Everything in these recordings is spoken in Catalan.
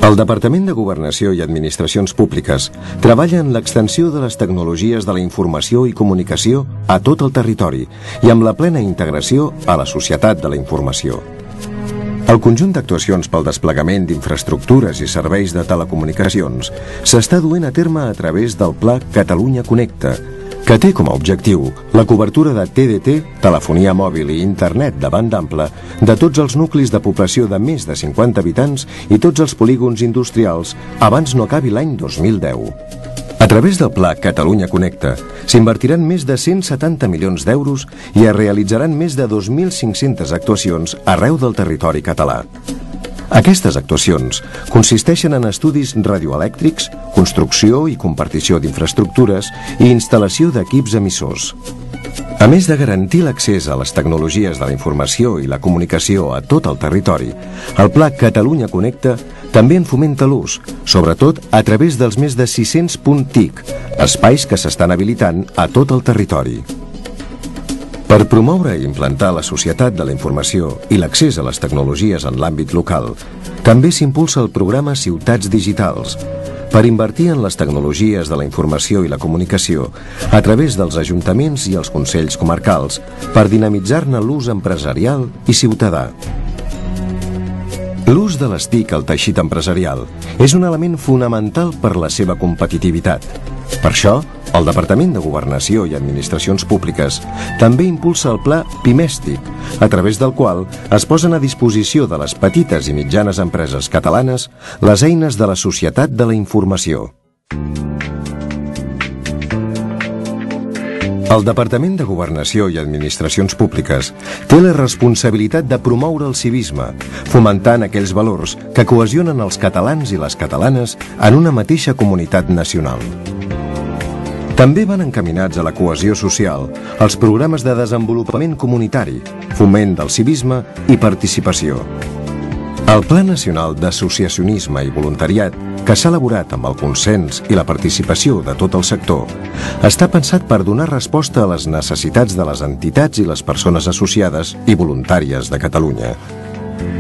El Departament de Governació i Administracions Públiques treballa en l'extensió de les tecnologies de la informació i comunicació a tot el territori i amb la plena integració a la societat de la informació. El conjunt d'actuacions pel desplegament d'infraestructures i serveis de telecomunicacions s'està duent a terme a través del Pla Catalunya Connecta, que té com a objectiu la cobertura de TDT, telefonia mòbil i internet de banda ampla de tots els nuclis de població de més de 50 habitants i tots els polígons industrials abans no acabi l'any 2010. A través del Pla Catalunya Connecta s'invertiran més de 170 milions d'euros i es realitzaran més de 2.500 actuacions arreu del territori català. Aquestes actuacions consisteixen en estudis radioelèctrics, construcció i compartició d'infraestructures i instal·lació d'equips emissors. A més de garantir l'accés a les tecnologies de la informació i la comunicació a tot el territori, el Pla Catalunya Connecta també en fomenta l'ús, sobretot a través dels més de 600 punts TIC, espais que s'estan habilitant a tot el territori. Per promoure i implantar la societat de la informació i l'accés a les tecnologies en l'àmbit local, també s'impulsa el programa Ciutats Digitals, per invertir en les tecnologies de la informació i la comunicació a través dels ajuntaments i els consells comarcals per dinamitzar-ne l'ús empresarial i ciutadà. L'ús de les TIC al teixit empresarial és un element fonamental per la seva competitivitat. Per això, el Departament de Governació i Administracions Públiques també impulsa el Pla Pimèstic, a través del qual es posen a disposició de les petites i mitjanes empreses catalanes les eines de la societat de la informació. El Departament de Governació i Administracions Públiques té la responsabilitat de promoure el civisme, fomentant aquells valors que cohesionen els catalans i les catalanes en una mateixa comunitat nacional. També van encaminats a la cohesió social els programes de desenvolupament comunitari, foment del civisme i participació. El Pla Nacional d'Associacionisme i Voluntariat, que s'ha elaborat amb el consens i la participació de tot el sector, està pensat per donar resposta a les necessitats de les entitats i les persones associades i voluntàries de Catalunya.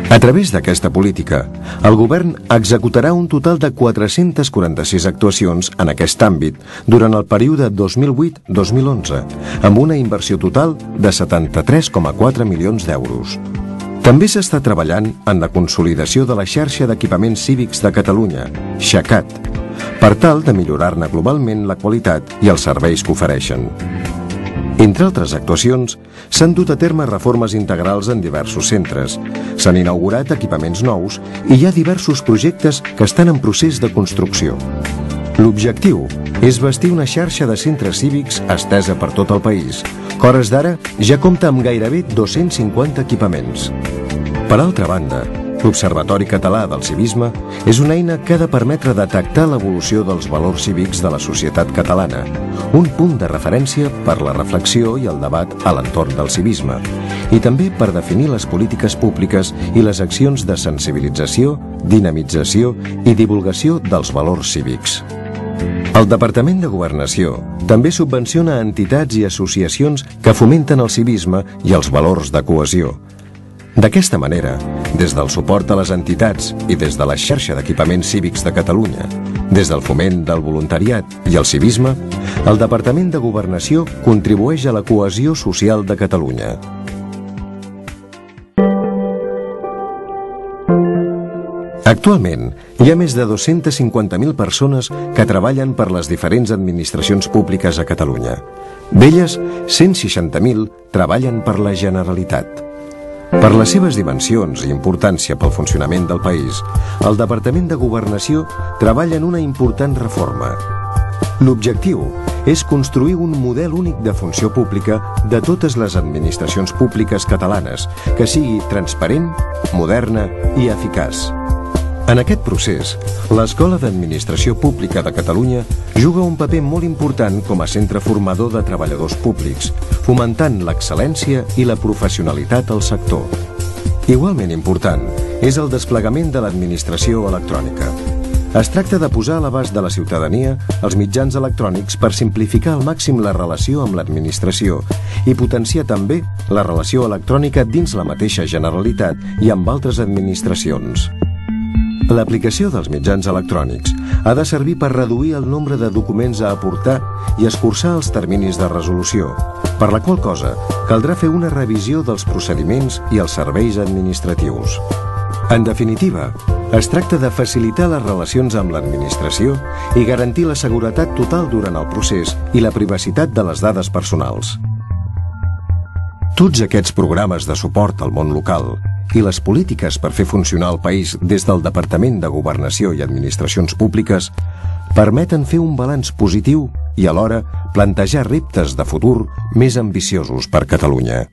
A través d'aquesta política, el govern executarà un total de 446 actuacions en aquest àmbit durant el període 2008-2011, amb una inversió total de 73,4 milions d'euros. També s'està treballant en la consolidació de la xarxa d'equipaments cívics de Catalunya, XECAT, per tal de millorar-ne globalment la qualitat i els serveis que ofereixen. Entre altres actuacions, s'han dut a terme reformes integrals en diversos centres, s'han inaugurat equipaments nous i hi ha diversos projectes que estan en procés de construcció. L'objectiu és bastir una xarxa de centres cívics estesa per tot el país, que a hores d'ara ja compta amb gairebé 250 equipaments. Per altra banda, l'Observatori Català del Civisme és una eina que ha de permetre detectar l'evolució dels valors cívics de la societat catalana, un punt de referència per la reflexió i el debat a l'entorn del civisme, i també per definir les polítiques públiques i les accions de sensibilització, dinamització i divulgació dels valors cívics. El Departament de Governació també subvenciona entitats i associacions que fomenten el civisme i els valors de cohesió. D'aquesta manera, des del suport a les entitats i des de la xarxa d'equipaments cívics de Catalunya, des del foment del voluntariat i el civisme, el Departament de Governació contribueix a la cohesió social de Catalunya. Actualment, hi ha més de 250.000 persones que treballen per les diferents administracions públiques a Catalunya. D'elles, 160.000 treballen per la Generalitat. Per les seves dimensions i importància pel funcionament del país, el Departament de Governació treballa en una important reforma. L'objectiu és construir un model únic de funció pública de totes les administracions públiques catalanes, que sigui transparent, moderna i eficaç. En aquest procés, l'Escola d'Administració Pública de Catalunya juga un paper molt important com a centre formador de treballadors públics, fomentant l'excel·lència i la professionalitat al sector. Igualment important és el desplegament de l'administració electrònica. Es tracta de posar a l'abast de la ciutadania els mitjans electrònics per simplificar al màxim la relació amb l'administració i potenciar també la relació electrònica dins la mateixa Generalitat i amb altres administracions. L'aplicació dels mitjans electrònics ha de servir per reduir el nombre de documents a aportar i escurçar els terminis de resolució, per la qual cosa caldrà fer una revisió dels procediments i els serveis administratius. En definitiva, es tracta de facilitar les relacions amb l'administració i garantir la seguretat total durant el procés i la privacitat de les dades personals. Tots aquests programes de suport al món local i les polítiques per fer funcionar el país des del Departament de Governació i Administracions Públiques permeten fer un balanç positiu i alhora plantejar reptes de futur més ambiciosos per Catalunya.